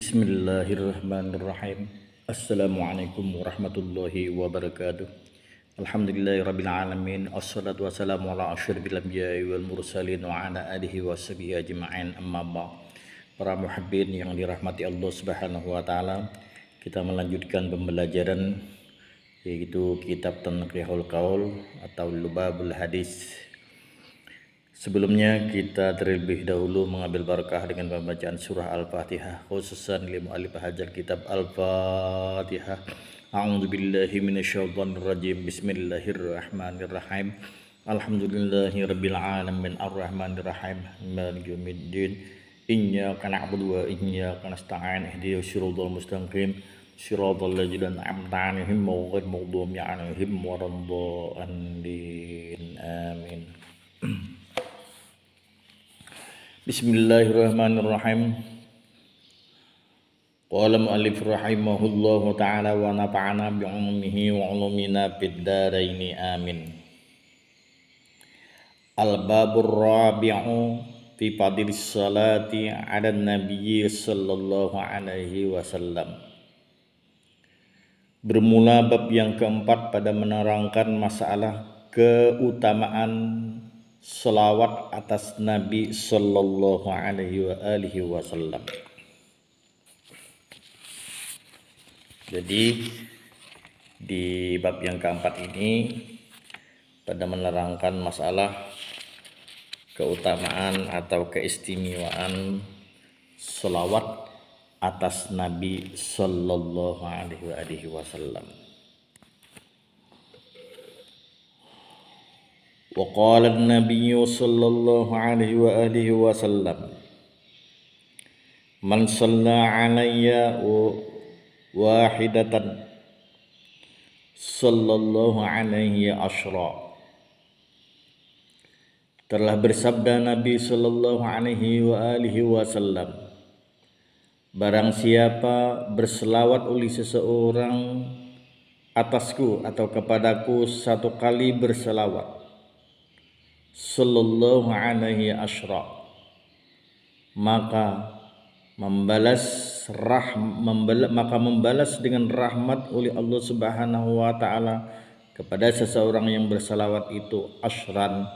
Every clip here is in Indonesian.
Bismillahirrahmanirrahim. Assalamualaikum warahmatullahi wabarakatuh. Alhamdulillahirabbil alamin. Assalatu wassalamu ala asyrofil anbiya'i wal mursalin wa ala alihi washabihi ajma'in. Amma ba'd. Para muhibbin yang dirahmati Allah Subhanahu wa taala, kita melanjutkan pembelajaran yaitu kitab Tanqihul Qaul atau Lubabul Hadis. Sebelumnya kita terlebih dahulu mengambil barakah dengan pembacaan surah Al-Fatihah, khususan li mu'allif hadzal kitab Al-Fatihah. A'udzubillahi minasyaitonir rajim. Bismillahirrahmanirrahim. Alhamdulillahirabbil alamin arrahmanir rahim maliki yaumiddin. Iyyaka na'budu wa iyyaka nasta'in ihdinas siratal mustaqim siratal ladzina an'amta 'alaihim ghairil maghdubi 'alaihim waladdallin. Amin. Bismillahirrahmanirrahim. Qala mu'allif rahimahullahu ta'ala wa nafa'ana bi'ulumihi wa 'ulumina fid dharaini amin. Al-babur rabi'u fi fadlis salati 'ala nabiyyi sallallahu alaihi wasallam. Bermula bab yang keempat pada menerangkan masalah keutamaan selawat atas Nabi sallallahu alaihi wasallam. Jadi di bab yang keempat ini pada menerangkan masalah keutamaan atau keistimewaan selawat atas Nabi sallallahu alaihi wasallam. Wa qala an-nabiy sallallahu alaihi wasallam, man shalla alayya wahidatan sallallahu alaihi asyra. Telah bersabda Nabi sallallahu alaihi wasallam, barang siapa berselawat oleh seseorang atasku atau kepadaku satu kali berselawat sallallahu alaihi asyra, maka membalas dengan rahmat oleh Allah Subhanahu wa taala kepada seseorang yang berselawat itu asyran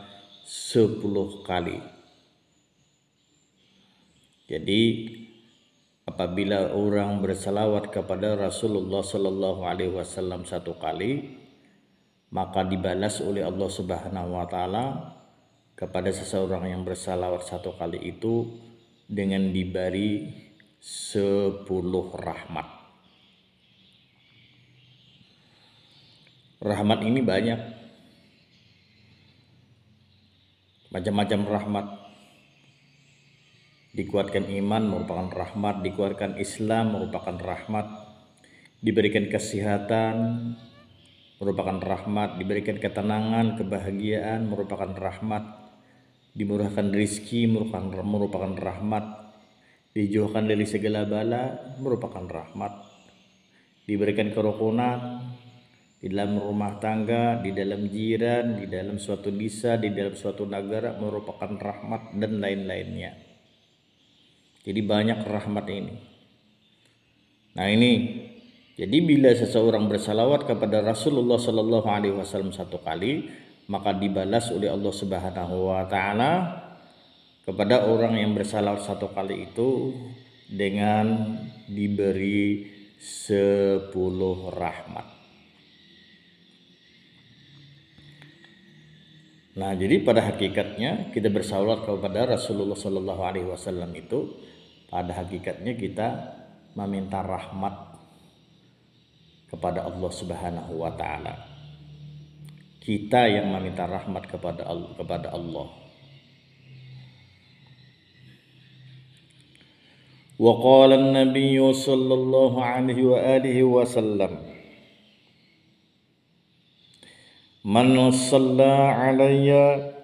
10 kali. Jadi apabila orang berselawat kepada Rasulullah sallallahu alaihi wasallam satu kali, maka dibalas oleh Allah Subhanahu wa taala kepada seseorang yang bersalawat satu kali itu dengan diberi 10 rahmat. Rahmat ini banyak, macam-macam rahmat. Dikuatkan iman merupakan rahmat, dikuatkan Islam merupakan rahmat, diberikan kesehatan merupakan rahmat, diberikan ketenangan, kebahagiaan merupakan rahmat, dimurahkan rezeki merupakan rahmat, dijauhkan dari segala bala merupakan rahmat, diberikan kerukunan di dalam rumah tangga, di dalam jiran, di dalam suatu desa, di dalam suatu negara merupakan rahmat dan lain-lainnya. Jadi banyak rahmat ini. Nah ini, jadi bila seseorang bersalawat kepada Rasulullah sallallahu alaihi wasallam satu kali, maka dibalas oleh Allah Subhanahu wa taala kepada orang yang bersalawat satu kali itu dengan diberi 10 rahmat. Nah, jadi pada hakikatnya kita bersalawat kepada Rasulullah sallallahu alaihi wasallam itu pada hakikatnya kita meminta rahmat kepada Allah Subhanahu wa taala. Kita yang meminta rahmat kepada Allah. Wa qala an-nabiy sallallahu alaihi wasallam, man shalla alayya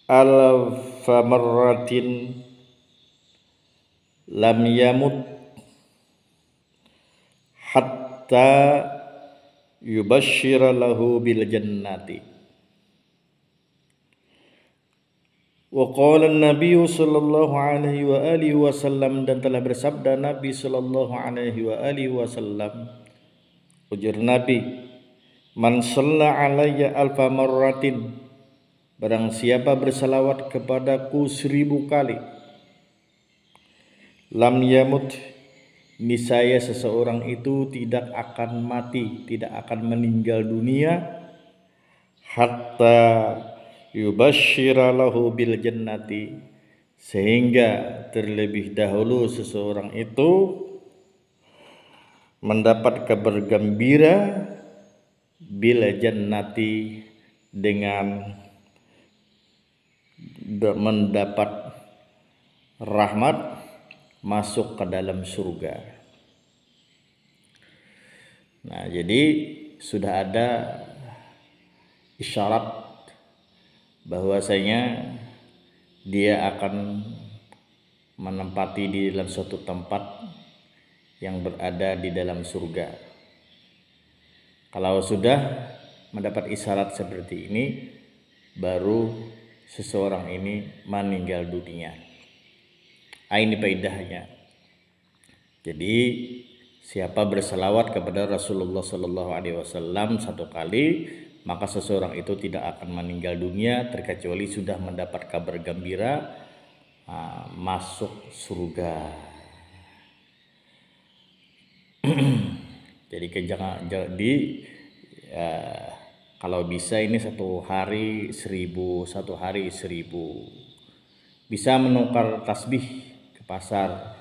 alfa marratin lam yamut hatta yubashshira lahu bil jannati Wa qala an-nabiy sallallahu alaihi wa alihi wasallam, dan telah bersabda Nabi sallallahu alaihi wa alihi wasallam, ujar Nabi, man shalla alayya alfa marratin, barang siapa bersalawat kepadaku 1000 kali, lam yamut, niscaya seseorang itu tidak akan mati, tidak akan meninggal dunia, hatta yubashshira lahu bil jannati, sehingga terlebih dahulu seseorang itu mendapat kabar gembira bil jannati, dengan mendapat rahmat, masuk ke dalam surga. Nah, jadi sudah ada isyarat bahwasanya dia akan menempati di dalam suatu tempat yang berada di dalam surga. Kalau sudah mendapat isyarat seperti ini, baru seseorang ini meninggal dunia. Ini faedahnya. Jadi siapa berselawat kepada Rasulullah Sallallahu Alaihi Wasallam 1 kali, maka seseorang itu tidak akan meninggal dunia terkecuali sudah mendapat kabar gembira masuk surga. Jadi kalau bisa ini 1 hari 1000, 1 hari 1000. Bisa menukar tasbih ke pasar,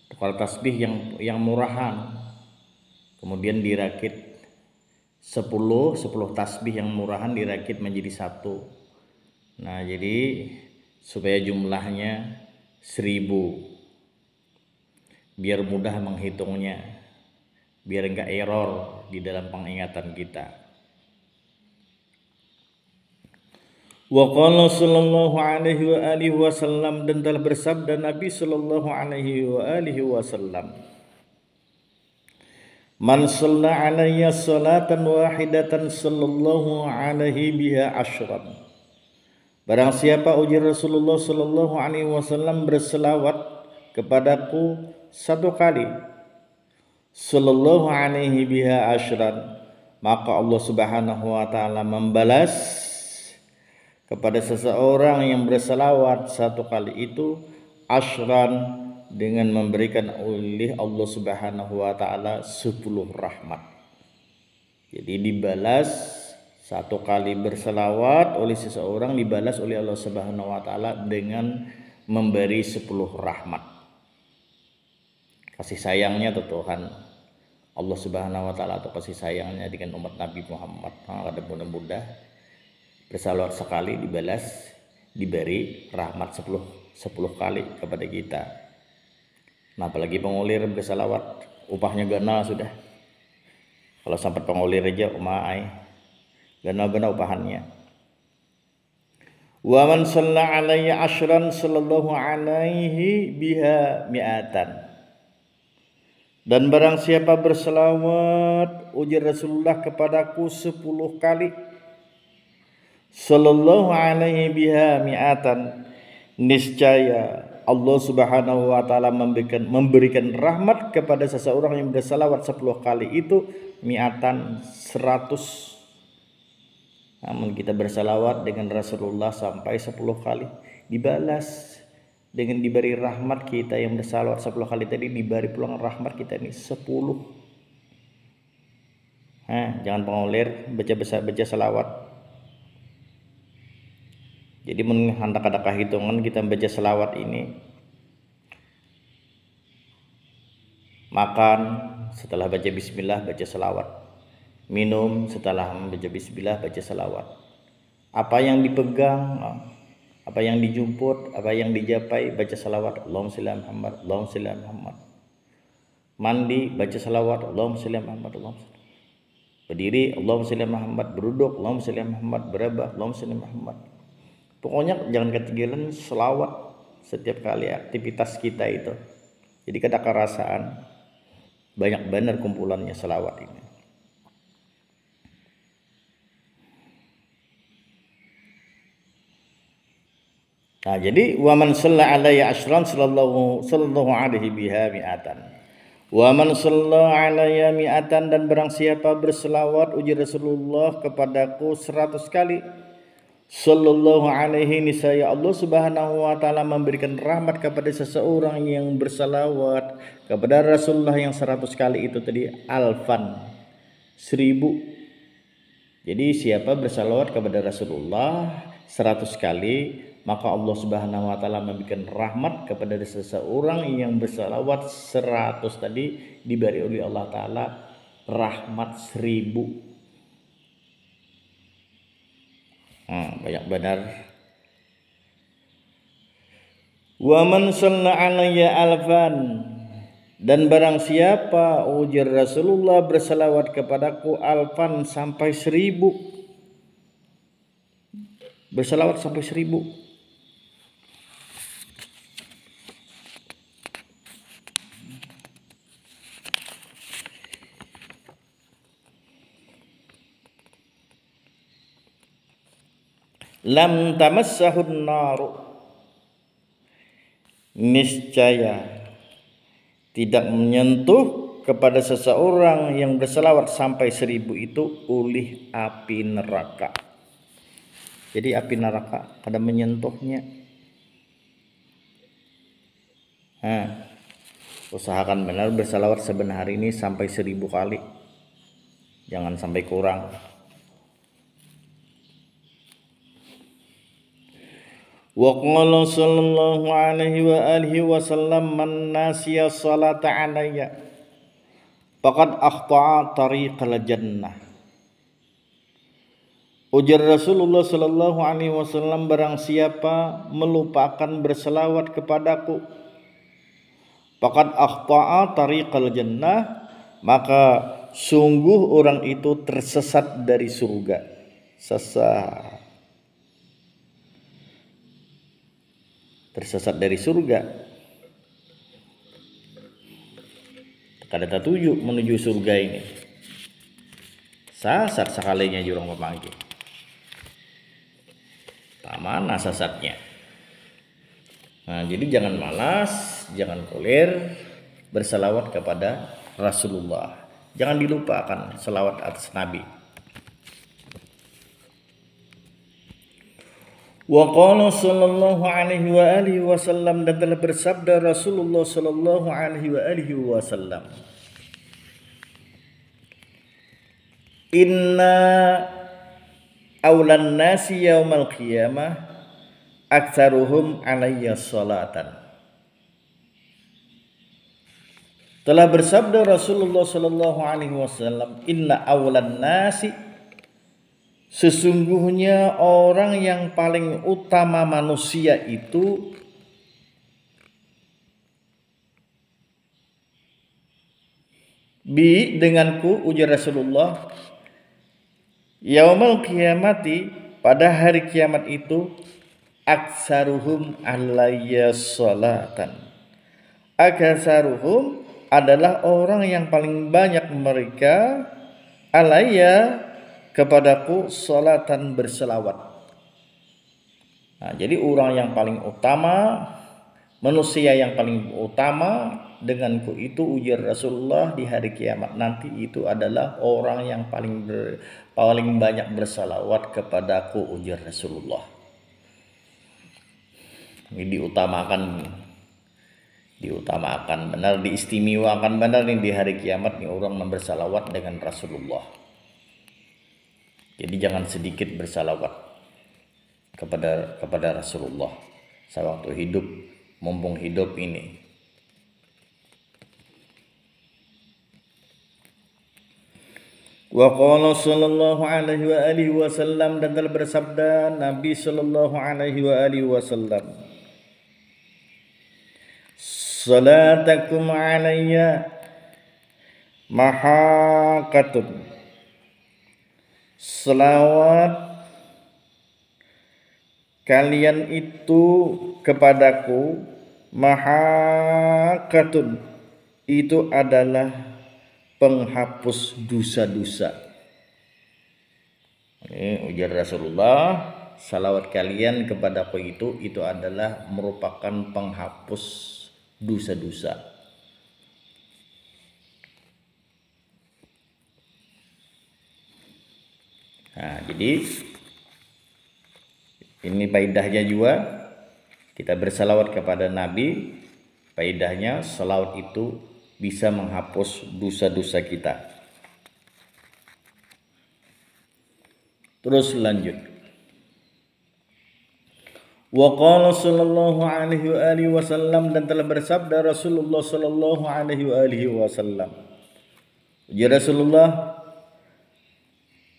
tukar tasbih yang murahan, kemudian dirakit 10 tasbih yang murahan dirakit menjadi 1. Nah, jadi supaya jumlahnya 1000, biar mudah menghitungnya, biar enggak error di dalam pengingatan kita. Wa qala sallallahu alaihi wa alihi wasallam, dan telah bersabda Nabi sallallahu alaihi wa alihi wasallam, man shalla alayya salatan wahidatan sallallahu alaihi biha asyran, barang siapa, ujar Rasulullah sallallahu alaihi wasallam, berselawat kepadaku 1 kali, sallallahu alaihi biha asyran, maka Allah Subhanahu wa taala membalas kepada seseorang yang berselawat 1 kali itu asyran, dengan memberikan oleh Allah Subhanahu wa taala 10 rahmat. Jadi dibalas 1 kali berselawat oleh seseorang, dibalas oleh Allah Subhanahu wa taala dengan memberi 10 rahmat. Kasih sayangnya ke Tuhan Allah Subhanahu wa taala, atau kasih sayangnya dengan umat Nabi Muhammad. Ada mudah-mudah bersalawat sekali dibalas, diberi rahmat 10 kali kepada kita. Nah, apalagi pengulir bersalawat, upahnya ganal sudah. Kalau sampai pengulir aja ganal upahannya. Wa man shalla alayya asyran sallallahu alaihi biha mi'atan, dan barang siapa berselawat, ujar Rasulullah, kepadaku 10 kali, sallallahu alaihi biha mi'atan, niscaya Allah Subhanahu wa taala memberikan rahmat kepada seseorang yang bersalawat 10 kali itu mi'atan 100. Namun kita bersalawat dengan Rasulullah sampai 10 kali, dibalas dengan diberi rahmat. Kita yang bersalawat 10 kali tadi diberi pulang rahmat kita ini 10. Jangan pengulir, baca salawat. Jadi menghandak-handak hitungan kita baca selawat ini. Makan setelah baca bismillah baca selawat. Minum setelah membaca bismillah baca selawat. Apa yang dipegang, apa yang dijumput, apa yang dijapai, baca selawat. Allahumma shalli ala Muhammad, Allahumma shalli ala Muhammad. Mandi baca selawat. Allahumma shalli ala Muhammad, Allahumma shalli. Berdiri Allahumma shalli ala Muhammad. Beruduk Allahumma shalli ala Muhammad. Berabah Allahumma shalli ala Muhammad. Pokoknya jangan ketinggalan selawat setiap kali aktivitas kita itu. Jadi kada kerasaan banyak benar kumpulannya selawat ini. Nah, jadi wa man shalla alayya asyran sallallahu alaihi biha mi'atan. Wa man shalla alayya mi'atan, dan barang siapa berselawat uji Rasulullah kepadaku 100 kali, sallallahu alaihi, niscaya Allah Subhanahu wa taala memberikan rahmat kepada seseorang yang berselawat kepada Rasulullah yang 100 kali itu tadi, alfan, 1000. Jadi siapa bersalawat kepada Rasulullah 100 kali, maka Allah Subhanahu wa taala memberikan rahmat kepada seseorang yang bersalawat 100 tadi, diberi oleh Allah taala rahmat 1000. Banyak benar. Wa man shalla alayya alfan, dan barang siapa ujar Rasulullah bersalawat kepadaku alfan, sampai 1000, bersalawat sampai 1000. Lam tamassahun naru, niscaya tidak menyentuh kepada seseorang yang berselawat sampai 1000 itu oleh api neraka. Jadi api neraka pada menyentuhnya. Usahakan benar berselawat sebentar hari ini sampai 1000 kali, jangan sampai kurang. Wa qala sallallahu alaihi wa alihi wasallam, man nasiya salata alayya faqad akhta'a tariqal jannah. Ujar Rasulullah sallallahu alaihi wasallam, barang siapa melupakan berselawat kepadaku, faqad akhta'a tariqal jannah, maka sungguh orang itu tersesat dari surga. Tersesat dari surga. Kada tuju menuju surga ini. Sasat sekalinya jurang memanggil. Tak mana sasatnya. Nah, jadi jangan malas, jangan koler berselawat kepada Rasulullah. Jangan dilupakan selawat atas Nabi. Wa qala sallallahu alaihi wa alihi wasallam, dan telah bersabda Rasulullah sallallahu alaihi wa alihi wasallam, inna awlan nasi yaumal qiyamah aktsaruhum alayya salatan. Telah bersabda Rasulullah sallallahu alaihi wasallam, inna awlan nasi, sesungguhnya orang yang paling utama manusia itu denganku, ujar Rasulullah, yaumal qiyamati, pada hari kiamat itu, aksaruhum alayya salatan. Aksaruhum adalah orang yang paling banyak mereka alayya, kepadaku, salatan, berselawat. Nah, jadi orang yang paling utama, manusia yang paling utama denganku itu, ujar Rasulullah, di hari kiamat nanti itu adalah orang yang paling banyak berselawat kepadaku, ujar Rasulullah. Ini diutamakan benar, diistimewakan benar nih di hari kiamat nih orang berselawat dengan Rasulullah. Jadi jangan sedikit bersalawat kepada Rasulullah sewaktu hidup, mumpung hidup ini. Wa qala sallallahu alaihi wa alihi wasallam, dan telah bersabda Nabi sallallahu alaihi wa alihi wasallam, salatakum alayya mahaqatun, selawat kalian itu kepadaku, mahaqatun, itu adalah penghapus dosa-dosa. Ini ujar Rasulullah, salawat kalian kepadaku itu adalah merupakan penghapus dosa-dosa. Nah, jadi ini faedahnya juga, kita bersalawat kepada Nabi, faedahnya salawat itu bisa menghapus dosa-dosa kita. Terus lanjut. Wa qala sallallahu alaihi wasallam, dan telah bersabda Rasulullah sallallahu alaihi wasallam. Ya Rasulullah,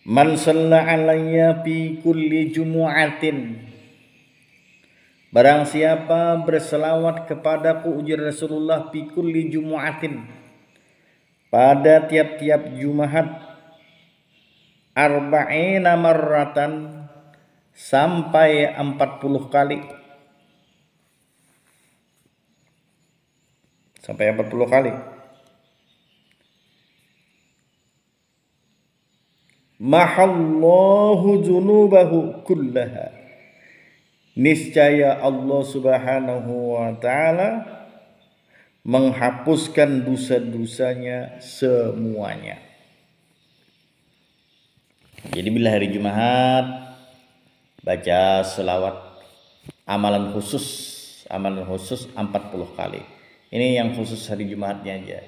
man shalla alayya fi kulli jumu'atin, barang siapa berselawat kepadaku, ujar Rasulullah, fi kulli jumu'atin, pada tiap-tiap Jumat, arba'ina marratan, sampai 40 kali. Sampai 40 kali. Mahallahu junubahu kullaha, niscaya Allah Subhanahu wa ta'ala menghapuskan dosa-dosanya semuanya. Jadi bila hari Jumat baca selawat amalan khusus 40 kali. Ini yang khusus hari Jumatnya aja.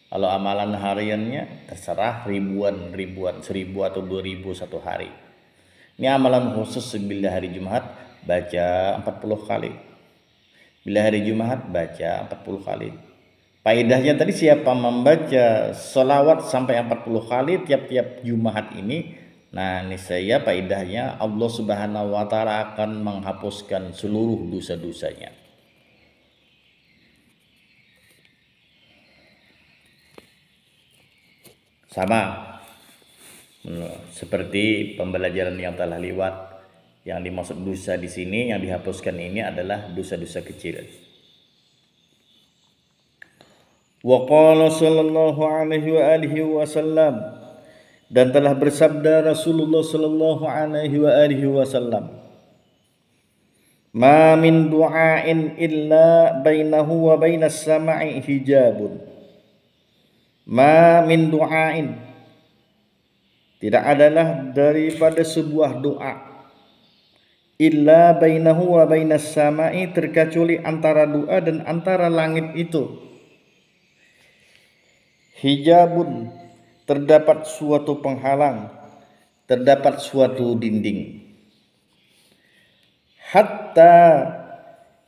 Kalau amalan hariannya terserah ribuan, 1000 atau 2000 satu hari. Ini amalan khusus bila hari Jumat baca 40 kali. Bila hari Jumat baca 40 kali. Faedahnya tadi, siapa membaca selawat sampai 40 kali tiap-tiap Jumat ini, nah niscaya faedahnya Allah Subhanahu wa ta'ala akan menghapuskan seluruh dosa-dosanya. Sama seperti pembelajaran yang telah lewat, yang dimaksud dosa di sini yang dihapuskan ini adalah dosa-dosa kecil. Wa qala sallallahu alaihi wasallam, dan telah bersabda Rasulullah sallallahu alaihi wasallam, ma min du'ain illa bainahu wa bainas sama'i hijabun. Ma min du'ain, tidak adalah daripada sebuah doa, illa bainahu wa bainas sama'i, terkecuali antara doa dan antara langit itu hijabun, terdapat suatu penghalang, terdapat suatu dinding. Hatta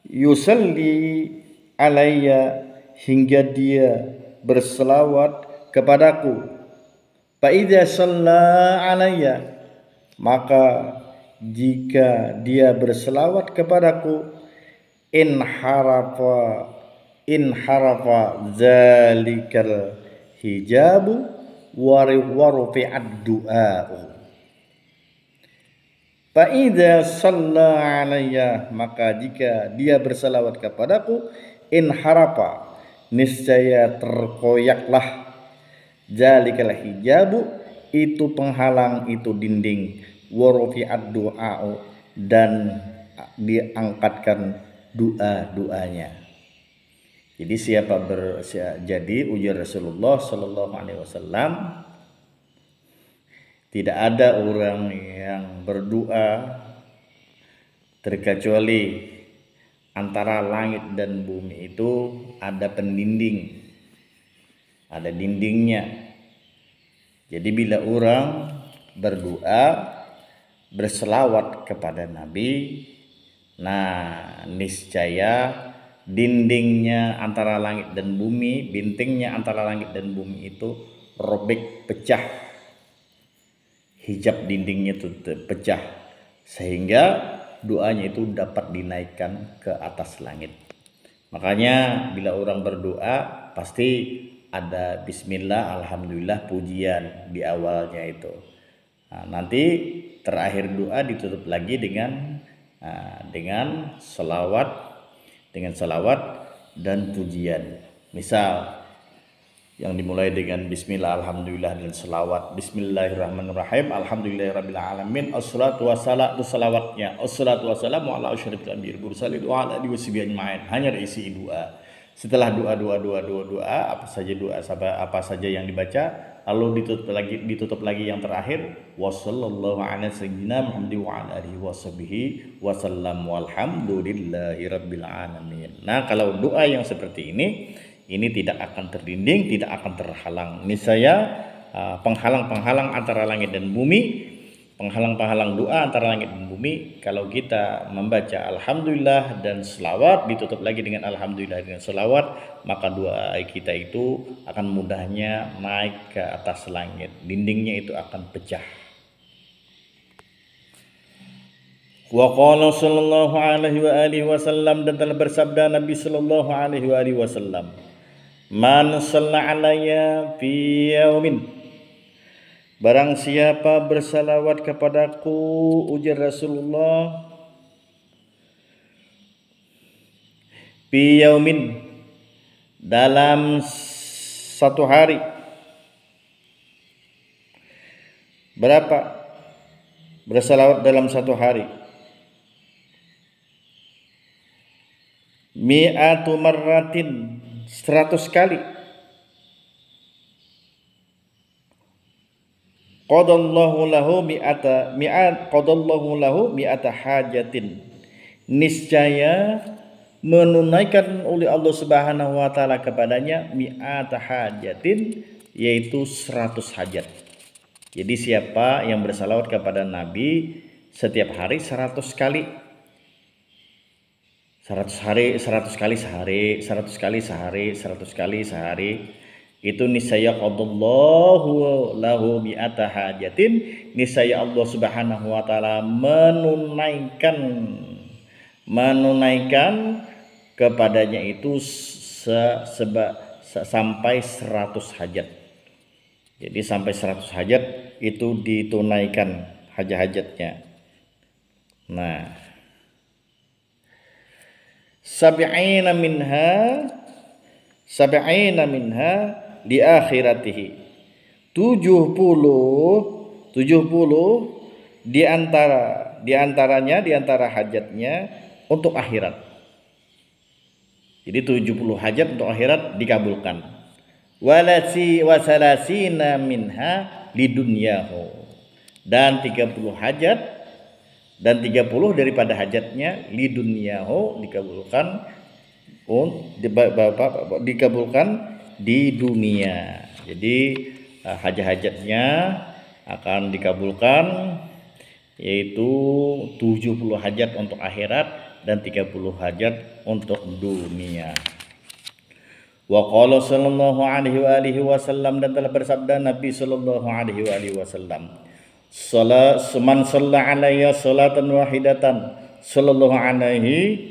yusalli alayya, hingga dia berselawat kepadaku. Fa idza shalla alayya, maka jika dia berselawat kepadaku, in harafa zalikal hijabu wa rufi'ad du'a'u. Fa idza shalla alayya, maka jika dia berselawat kepadaku, in harafa, niscaya terkoyaklah, zalikal hijabu, itu penghalang, itu dinding, wa rufi'ad du'a'u, dan diangkatkan doa-doanya. Jadi jadi ujar Rasulullah sallallahu alaihi wasallam, tidak ada orang yang berdoa terkecuali antara langit dan bumi itu ada pendinding, ada dindingnya. Jadi bila orang berdoa, berselawat kepada Nabi, nah niscaya dindingnya antara langit dan bumi, bintingnya antara langit dan bumi itu robek, pecah. Hijab dindingnya itu pecah, sehingga doanya itu dapat dinaikkan ke atas langit. Makanya bila orang berdoa pasti ada bismillah, alhamdulillah, pujian di awalnya itu. Nah, nanti terakhir doa ditutup lagi dengan selawat dan pujian. Misal yang dimulai dengan bismillah, alhamdulillah, dan selawat. Bismillahirrahmanirrahim, alhamdulillahirabbil alamin, assalatu wassalamu, salawatnya assalatu wassalamu ala asyrafil anbiya'i wal mursalin wa ala alihi washabihi ajmain. Hanya isi doa. Setelah doa apa saja yang dibaca, lalu ditutup lagi yang terakhir, wassallallahu ala sayyidina Muhammad wa ala alihi washabihi wasallam walhamdulillahirabbil alamin. Nah, kalau doa yang seperti ini tidak akan terdinding, tidak akan terhalang. Niscaya penghalang-penghalang antara langit dan bumi, penghalang-penghalang doa antara langit dan bumi, kalau kita membaca alhamdulillah dan selawat, ditutup lagi dengan alhamdulillah dengan selawat, maka doa kita itu akan mudahnya naik ke atas langit. Dindingnya itu akan pecah. Wa qala sallallahu alaihi wa alihi wasallam, dan telah bersabda Nabi sallallahu alaihi wa alihi wasallam, man shalla alayya fi yaumin, barang siapa bersalawat kepadaku, ujar Rasulullah, fi yaumin, dalam satu hari. Berapa bersalawat dalam satu hari? Mi'atu marratin, 100 kali. Qadallahu lahu mi'ata hajatin, niscaya menunaikan oleh Allah Subhanahu wa taala kepadanya mi'ata hajatin, yaitu 100 hajat. Jadi siapa yang bersalawat kepada Nabi setiap hari 100 kali, 100 kali sehari, 100 kali sehari, 100 kali sehari, itu niscaya qadallahu lahu mi'ata hajatin, niscaya Allah Subhanahu wa taala menunaikan kepadanya itu sampai 100 hajat. Jadi sampai 100 hajat itu ditunaikan hajat-hajatnya. Nah, sab'ina minha di akhiratihi, 70 di antara hajatnya untuk akhirat. Jadi 70 hajat untuk akhirat dikabulkan. Wasalasina minha lidunyahu, dan 30 hajat, dan 30 daripada hajatnya lidunyahu dikabulkan di dunia. Jadi hajat-hajatnya akan dikabulkan, yaitu 70 hajat untuk akhirat dan 30 hajat untuk dunia. Wa qala sallallahu alaihi wa alihi wasallam, dan telah bersabda Nabi sallallahu alaihi wa alihi wasallam, man shalla alayya salatan wahidatan sallallahu alaihi,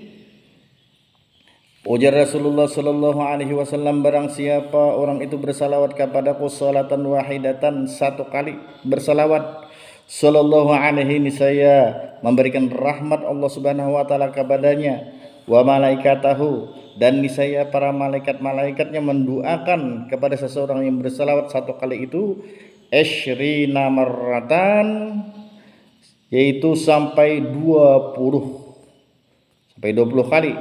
ujar Rasulullah sallallahu alaihi wasallam, barang siapa orang itu bersalawat kepadaku salatan wahidatan, 1 kali bersalawat, sallallahu alaihi, niscaya memberikan rahmat Allah Subhanahu wa taala kepadanya, wa malaikatahu, dan niscaya para malaikat-malaikatnya mendoakan kepada seseorang yang bersalawat 1 kali itu, asyrina marratan, yaitu sampai 20 kali.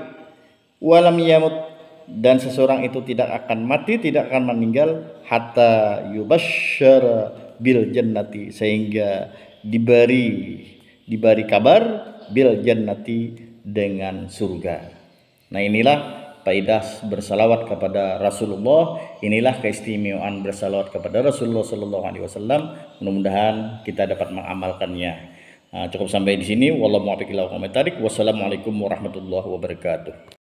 Walam yamut, dan seseorang itu tidak akan mati, tidak akan meninggal, hatta yubasysyara bil jannati, sehingga diberi kabar bil jannati, dengan surga. Nah, inilah faidah bersalawat kepada Rasulullah, inilah keistimewaan bersalawat kepada Rasulullah sallallahu alaihi wasallam. Mudah-mudahan kita dapat mengamalkannya. Cukup sampai di sini. Wallahu muwaffiq ila aqwamit thoriq. Wassalamualaikum warahmatullahi wabarakatuh.